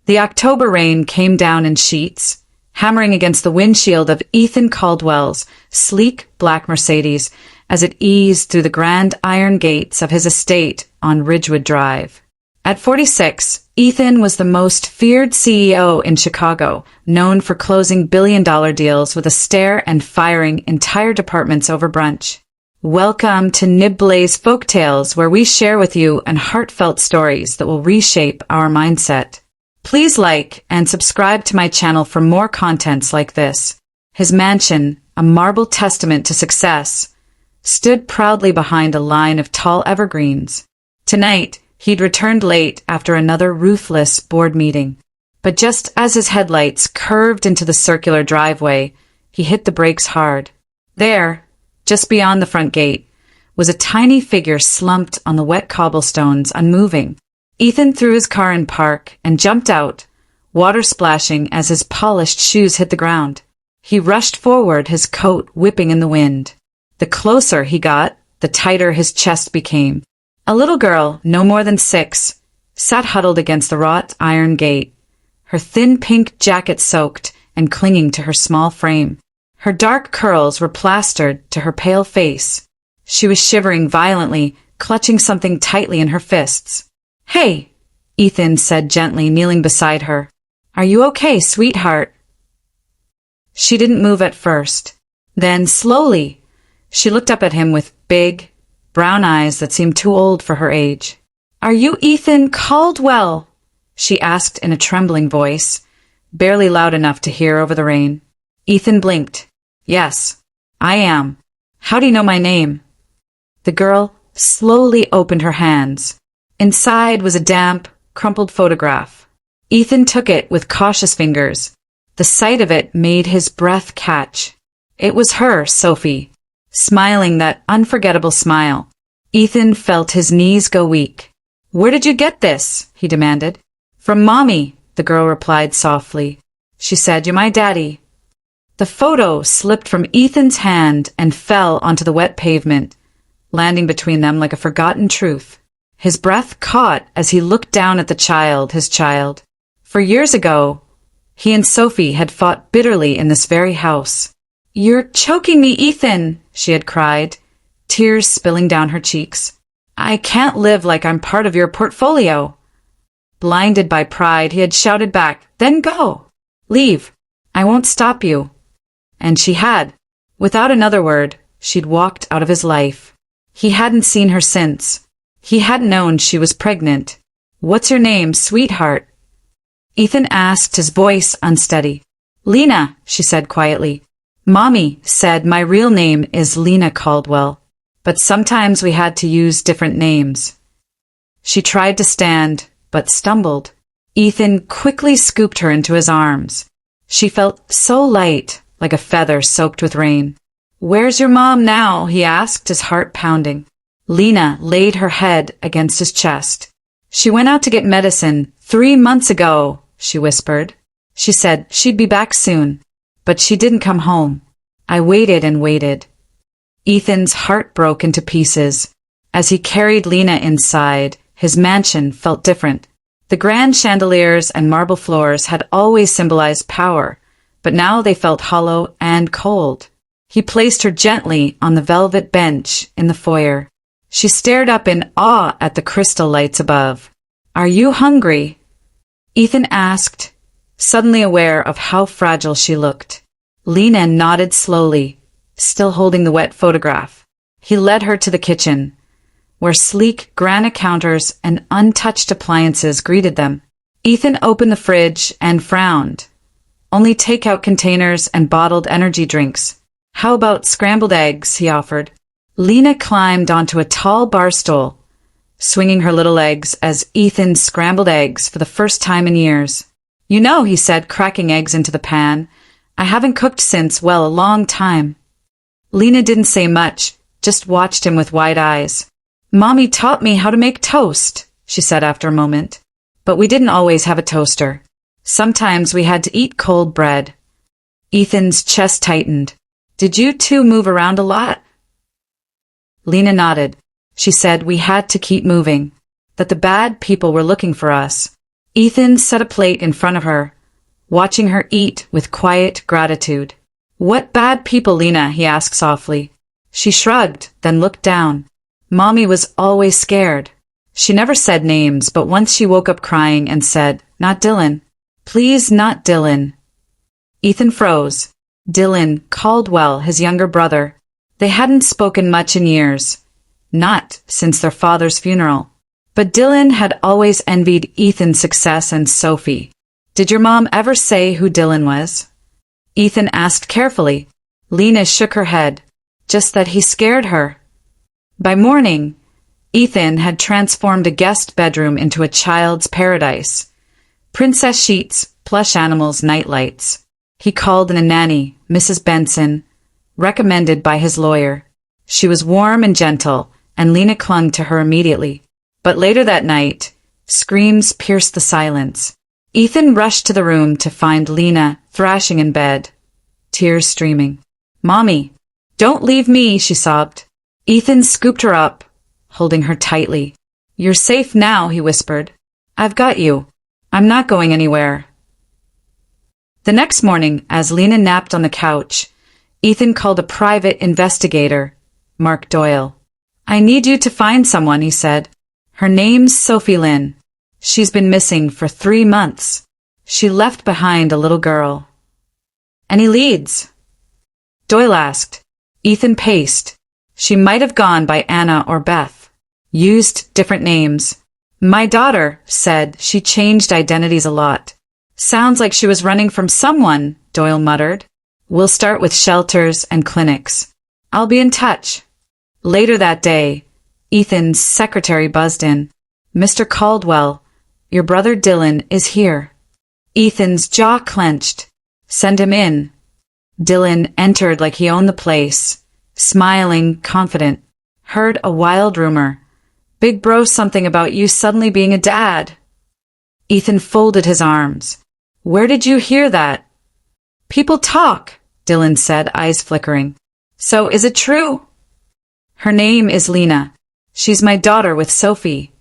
The October rain came down in sheets, hammering against the windshield of Ethan Caldwell's sleek black Mercedes as it eased through the grand iron gates of his estate on Ridgewood Drive. At 46, Ethan was the most feared CEO in Chicago, known for closing billion-dollar deals with a stare and firing entire departments over brunch. Welcome to Nne'folktales, where we share with you heartfelt stories that will reshape our mindset. Please like and subscribe to my channel for more contents like this. His mansion, a marble testament to success, stood proudly behind a line of tall evergreens. Tonight, he'd returned late after another ruthless board meeting. But just as his headlights curved into the circular driveway, he hit the brakes hard. There, just beyond the front gate, was a tiny figure slumped on the wet cobblestones, unmoving. Ethan threw his car in park and jumped out, water splashing as his polished shoes hit the ground. He rushed forward, his coat whipping in the wind. The closer he got, the tighter his chest became. A little girl, no more than 6, sat huddled against the wrought iron gate, her thin pink jacket soaked and clinging to her small frame. Her dark curls were plastered to her pale face. She was shivering violently, clutching something tightly in her fists. "Hey," Ethan said gently, kneeling beside her. "Are you okay, sweetheart?" She didn't move at first. Then, slowly, she looked up at him with big, brown eyes that seemed too old for her age. "Are you Ethan Caldwell?" she asked in a trembling voice, barely loud enough to hear over the rain. Ethan blinked. "Yes, I am. How do you know my name?" The girl slowly opened her hands. Inside was a damp, crumpled photograph. Ethan took it with cautious fingers. The sight of it made his breath catch. It was her, Sophie, smiling that unforgettable smile. Ethan felt his knees go weak. "Where did you get this?" he demanded. "From Mommy," the girl replied softly. She said, "You're my daddy." The photo slipped from Ethan's hand and fell onto the wet pavement, landing between them like a forgotten truth. His breath caught as he looked down at the child, his child. For years ago, he and Sophie had fought bitterly in this very house. "You're choking me, Ethan," she had cried, tears spilling down her cheeks. "I can't live like I'm part of your portfolio." Blinded by pride, he had shouted back, "Then go. Leave. I won't stop you." And she had. Without another word, she'd walked out of his life. He hadn't seen her since. He hadn't known she was pregnant. "What's your name, sweetheart?" Ethan asked, his voice unsteady. "Lena," she said quietly. "Mommy said my real name is Lena Caldwell, but sometimes we had to use different names." She tried to stand, but stumbled. Ethan quickly scooped her into his arms. She felt so light, like a feather soaked with rain. "Where's your mom now?" he asked, his heart pounding. Lena laid her head against his chest. "She went out to get medicine 3 months ago," she whispered. She said she'd be back soon, but she didn't come home. I waited and waited. Ethan's heart broke into pieces. As he carried Lena inside, his mansion felt different. The grand chandeliers and marble floors had always symbolized power, but now they felt hollow and cold. He placed her gently on the velvet bench in the foyer. She stared up in awe at the crystal lights above. "Are you hungry?" Ethan asked, suddenly aware of how fragile she looked. Lena nodded slowly, still holding the wet photograph. He led her to the kitchen, where sleek granite counters and untouched appliances greeted them. Ethan opened the fridge and frowned. "Only takeout containers and bottled energy drinks. How about scrambled eggs?" he offered. Lena climbed onto a tall bar stool, swinging her little legs as Ethan scrambled eggs for the first time in years. "You know," he said, cracking eggs into the pan, "I haven't cooked since, well, a long time." Lena didn't say much, just watched him with wide eyes. "Mommy taught me how to make toast," she said after a moment. "But we didn't always have a toaster. Sometimes we had to eat cold bread." Ethan's chest tightened. "Did you two move around a lot?" Lena nodded. She said we had to keep moving, that the bad people were looking for us. Ethan set a plate in front of her, watching her eat with quiet gratitude. "What bad people, Lena?" he asked softly. She shrugged, then looked down. Mommy was always scared. She never said names, but once she woke up crying and said, "Not Dylan. Please, not Dylan." Ethan froze. Dylan Caldwell, his younger brother. They hadn't spoken much in years. Not since their father's funeral. But Dylan had always envied Ethan's success and Sophie. "Did your mom ever say who Dylan was?" Ethan asked carefully. Lena shook her head. Just that he scared her. By morning, Ethan had transformed a guest bedroom into a child's paradise. Princess sheets, plush animals, nightlights. He called in a nanny, Mrs. Benson, recommended by his lawyer. She was warm and gentle, and Lena clung to her immediately. But later that night, screams pierced the silence. Ethan rushed to the room to find Lena thrashing in bed, tears streaming. "Mommy, don't leave me," she sobbed. Ethan scooped her up, holding her tightly. "You're safe now," he whispered. "I've got you. I'm not going anywhere." The next morning, as Lena napped on the couch, Ethan called a private investigator, Mark Doyle. "I need you to find someone," he said. "Her name's Sophie Lynn. She's been missing for 3 months. She left behind a little girl." "Any leads?" Doyle asked. Ethan paced. "She might have gone by Anna or Beth. Used different names. My daughter said she changed identities a lot." "Sounds like she was running from someone," Doyle muttered. "We'll start with shelters and clinics. I'll be in touch." Later that day, Ethan's secretary buzzed in. "Mr. Caldwell, your brother Dylan is here." Ethan's jaw clenched. "Send him in." Dylan entered like he owned the place, smiling, confident. "Heard a wild rumor. Big bro something about you suddenly being a dad." Ethan folded his arms. "Where did you hear that?" "People talk," Dylan said, eyes flickering. "So is it true?" "Her name is Lena. She's my daughter with Sophie."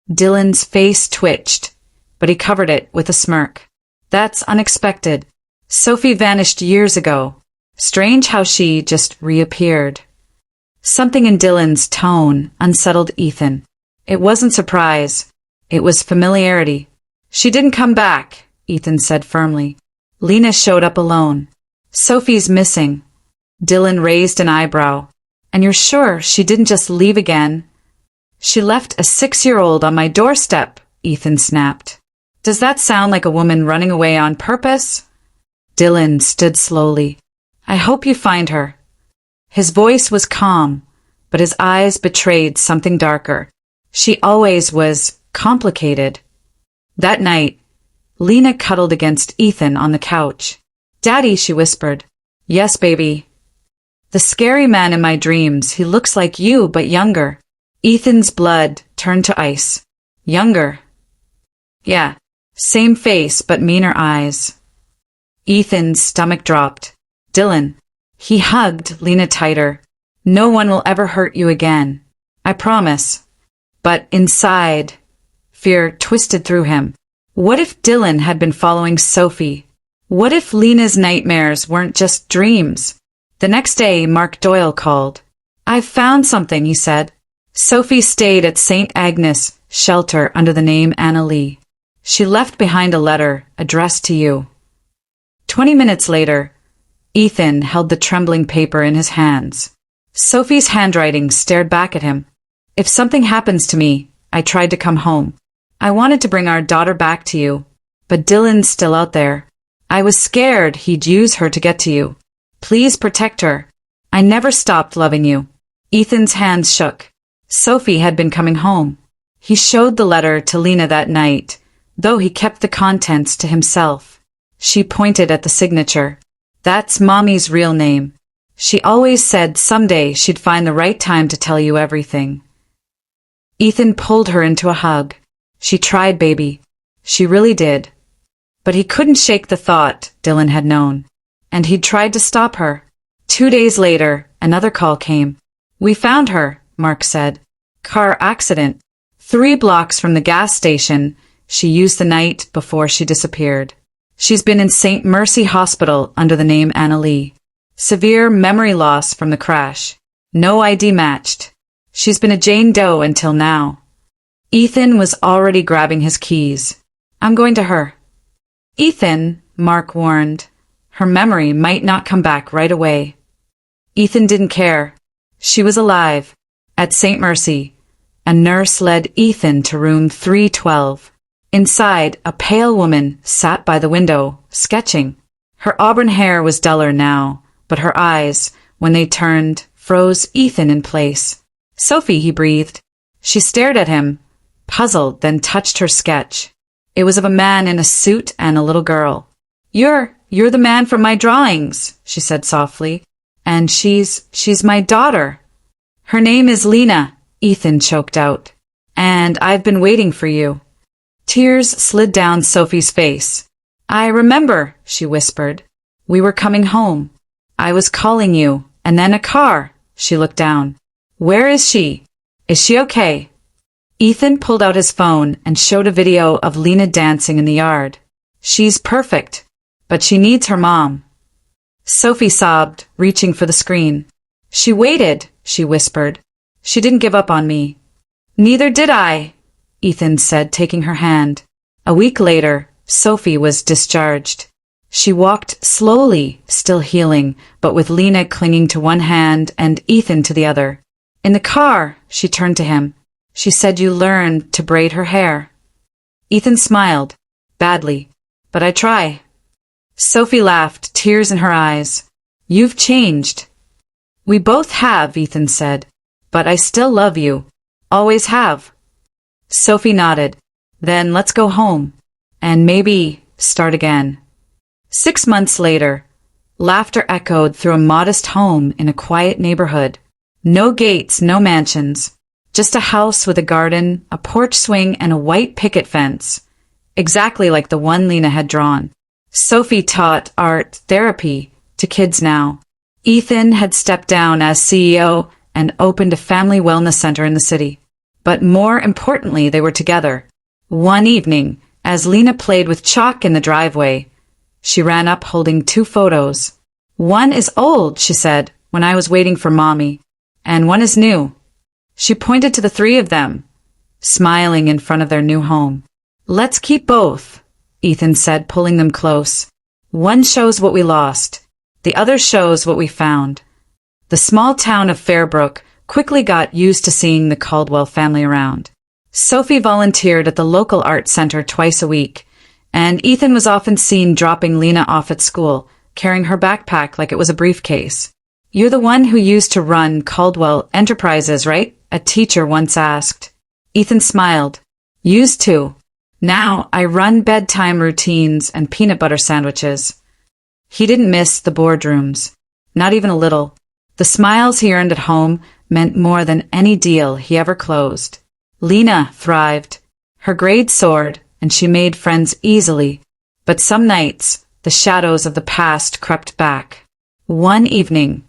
Dylan's face twitched, but he covered it with a smirk. "That's unexpected. Sophie vanished years ago. Strange how she just reappeared." Something in Dylan's tone unsettled Ethan. It wasn't surprise. It was familiarity. "She didn't come back," Ethan said firmly. "Lena showed up alone. Sophie's missing." Dylan raised an eyebrow. "And you're sure she didn't just leave again?" "She left a 6-year-old on my doorstep," Ethan snapped. "Does that sound like a woman running away on purpose?" Dylan stood slowly. "I hope you find her." His voice was calm, but his eyes betrayed something darker. She always was complicated. That night, Lena cuddled against Ethan on the couch. "Daddy," she whispered. "Yes, baby." "The scary man in my dreams, he looks like you, but younger." Ethan's blood turned to ice. "Younger?" "Yeah, same face, but meaner eyes." Ethan's stomach dropped. "Dylan." He hugged Lena tighter. "No one will ever hurt you again. I promise." But inside, fear twisted through him. What if Dylan had been following Sophie? What if Lena's nightmares weren't just dreams? The next day, Mark Doyle called. "I've found something," he said. "Sophie stayed at St. Agnes shelter under the name Anna Lee. She left behind a letter addressed to you." 20 minutes later, Ethan held the trembling paper in his hands. Sophie's handwriting stared back at him. "If something happens to me, I tried to come home. I wanted to bring our daughter back to you, but Dylan's still out there. I was scared he'd use her to get to you. Please protect her. I never stopped loving you." Ethan's hands shook. Sophie had been coming home. He showed the letter to Lena that night, though he kept the contents to himself. She pointed at the signature. "That's Mommy's real name. She always said someday she'd find the right time to tell you everything." Ethan pulled her into a hug. "She tried, baby. She really did." But he couldn't shake the thought Dylan had known. And he'd tried to stop her. 2 days later, another call came. "We found her," Mark said. "Car accident. 3 blocks from the gas station, she used the night before she disappeared. She's been in St. Mercy Hospital under the name Annalee. Severe memory loss from the crash. No ID matched. She's been a Jane Doe until now. Ethan was already grabbing his keys. I'm going to her. Ethan, Mark warned. Her memory might not come back right away. Ethan didn't care. She was alive. At St. Mercy, a nurse led Ethan to room 312. Inside, a pale woman sat by the window, sketching. Her auburn hair was duller now, but her eyes, when they turned, froze Ethan in place. Sophie, he breathed. She stared at him, puzzled, then touched her sketch. It was of a man in a suit and a little girl. You're the man from my drawings, she said softly. And she's my daughter. Her name is Lena, Ethan choked out. And I've been waiting for you. Tears slid down Sophie's face. I remember, she whispered. We were coming home. I was calling you, and then a car. She looked down. Where is she? Is she okay? Ethan pulled out his phone and showed a video of Lena dancing in the yard. She's perfect, but she needs her mom. Sophie sobbed, reaching for the screen. She waited, she whispered. She didn't give up on me. Neither did I, Ethan said, taking her hand. A week later, Sophie was discharged. She walked slowly, still healing, but with Lena clinging to one hand and Ethan to the other. In the car, she turned to him. She said you learned to braid her hair. Ethan smiled. Badly. But I try. Sophie laughed, tears in her eyes. You've changed. We both have, Ethan said. But I still love you. Always have. Sophie nodded. Then let's go home. And maybe start again. 6 months later, laughter echoed through a modest home in a quiet neighborhood. No gates, no mansions. Just a house with a garden, a porch swing, and a white picket fence. Exactly like the one Lena had drawn. Sophie taught art therapy to kids now. Ethan had stepped down as CEO and opened a family wellness center in the city. But more importantly, they were together. One evening, as Lena played with chalk in the driveway, she ran up holding 2 photos. One is old, she said, when I was waiting for Mommy, and one is new. She pointed to the 3 of them, smiling in front of their new home. Let's keep both, Ethan said, pulling them close. One shows what we lost. The other shows what we found. The small town of Fairbrook quickly got used to seeing the Caldwell family around. Sophie volunteered at the local art center twice a week, and Ethan was often seen dropping Lena off at school, carrying her backpack like it was a briefcase. You're the one who used to run Caldwell Enterprises, right? A teacher once asked. Ethan smiled. Used to. Now I run bedtime routines and peanut butter sandwiches. He didn't miss the boardrooms. Not even a little. The smiles he earned at home meant more than any deal he ever closed. Lena thrived. Her grades soared, and she made friends easily. But some nights, the shadows of the past crept back. One evening,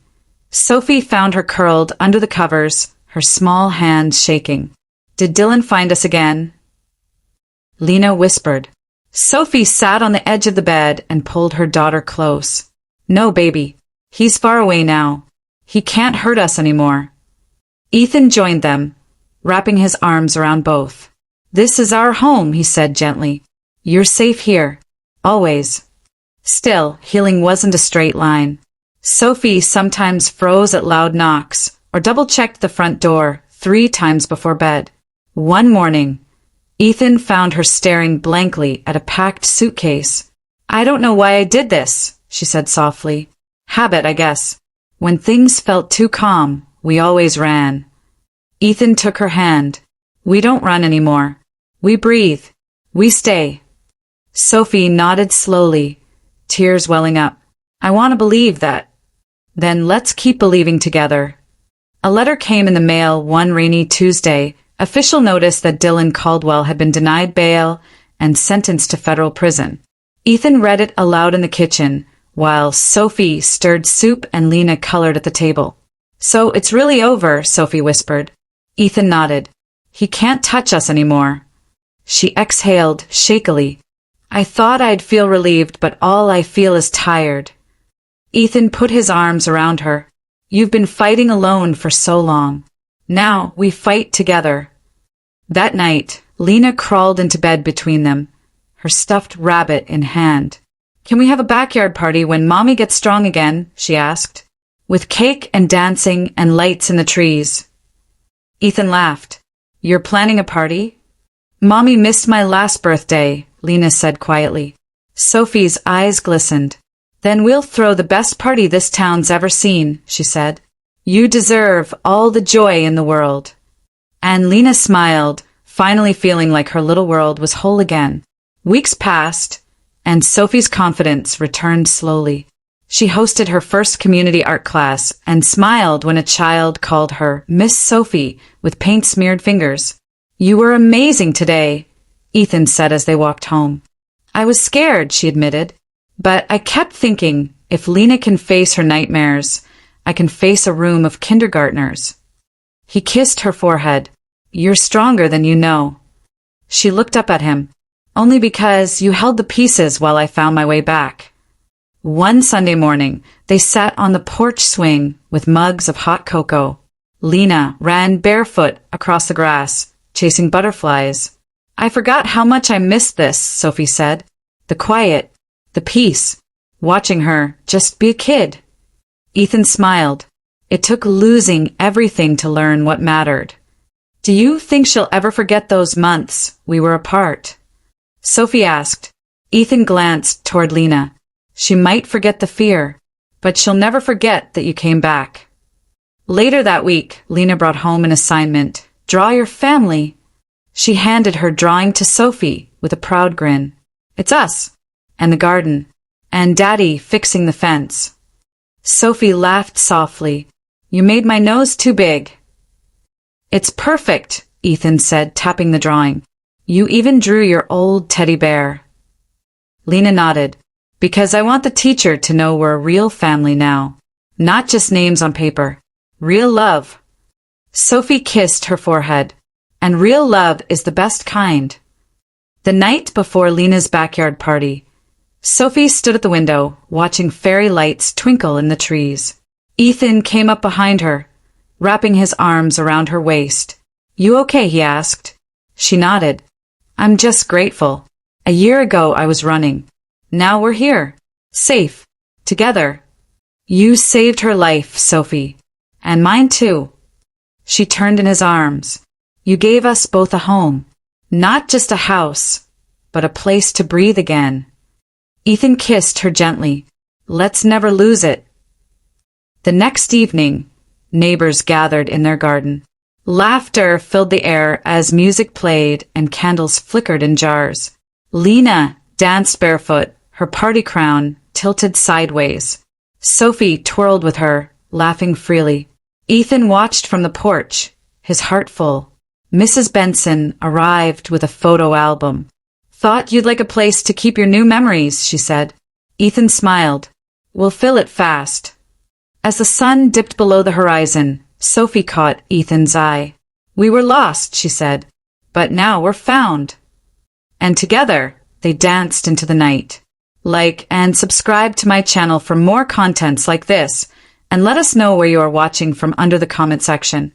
Sophie found her curled under the covers, her small hands shaking. Did Dylan find us again? Lena whispered. Sophie sat on the edge of the bed and pulled her daughter close. No, baby. He's far away now. He can't hurt us anymore. Ethan joined them, wrapping his arms around both. This is our home, he said gently. You're safe here. Always. Still, healing wasn't a straight line. Sophie sometimes froze at loud knocks or double-checked the front door 3 times before bed. One morning, Ethan found her staring blankly at a packed suitcase. I don't know why I did this, she said softly. Habit, I guess. When things felt too calm, we always ran. Ethan took her hand. We don't run anymore. We breathe. We stay. Sophie nodded slowly, tears welling up. I want to believe that. Then let's keep believing together. A letter came in the mail one rainy Tuesday, official notice that Dylan Caldwell had been denied bail and sentenced to federal prison. Ethan read it aloud in the kitchen, while Sophie stirred soup and Lena colored at the table. So it's really over, Sophie whispered. Ethan nodded. He can't touch us anymore. She exhaled shakily. I thought I'd feel relieved, but all I feel is tired. Ethan put his arms around her. You've been fighting alone for so long. Now we fight together. That night, Lena crawled into bed between them, her stuffed rabbit in hand. Can we have a backyard party when Mommy gets strong again? She asked. With cake and dancing and lights in the trees. Ethan laughed. You're planning a party? Mommy missed my last birthday, Lena said quietly. Sophie's eyes glistened. Then we'll throw the best party this town's ever seen, she said. You deserve all the joy in the world. And Lena smiled, finally feeling like her little world was whole again. Weeks passed, and Sophie's confidence returned slowly. She hosted her first community art class and smiled when a child called her Miss Sophie with paint-smeared fingers. You were amazing today, Ethan said as they walked home. I was scared, she admitted, but I kept thinking, if Lena can face her nightmares, I can face a room of kindergartners. He kissed her forehead. You're stronger than you know. She looked up at him. Only because you held the pieces while I found my way back. One Sunday morning, they sat on the porch swing with mugs of hot cocoa. Lena ran barefoot across the grass, chasing butterflies. I forgot how much I missed this, Sophie said. The quiet, the peace, watching her just be a kid. Ethan smiled. It took losing everything to learn what mattered. Do you think she'll ever forget those months we were apart? Sophie asked. Ethan glanced toward Lena. She might forget the fear, but she'll never forget that you came back. Later that week, Lena brought home an assignment. Draw your family. She handed her drawing to Sophie with a proud grin. It's us, and the garden, and Daddy fixing the fence. Sophie laughed softly. You made my nose too big. It's perfect, Ethan said, tapping the drawing. You even drew your old teddy bear. Lena nodded. Because I want the teacher to know we're a real family now. Not just names on paper. Real love. Sophie kissed her forehead. And real love is the best kind. The night before Lena's backyard party, Sophie stood at the window, watching fairy lights twinkle in the trees. Ethan came up behind her, wrapping his arms around her waist. You okay? He asked. She nodded. I'm just grateful. A year ago I was running. Now we're here. Safe. Together. You saved her life, Sophie. And mine too. She turned in his arms. You gave us both a home. Not just a house, but a place to breathe again. Ethan kissed her gently. Let's never lose it. The next evening, neighbors gathered in their garden. Laughter filled the air as music played and candles flickered in jars. Lena danced barefoot, her party crown tilted sideways. Sophie twirled with her, laughing freely. Ethan watched from the porch, his heart full. Mrs. Benson arrived with a photo album. Thought you'd like a place to keep your new memories, she said. Ethan smiled. We'll fill it fast. As the sun dipped below the horizon, Sophie caught Ethan's eye. We were lost, she said, but now we're found. And together, they danced into the night. Like and subscribe to my channel for more contents like this, and let us know where you are watching from under the comment section.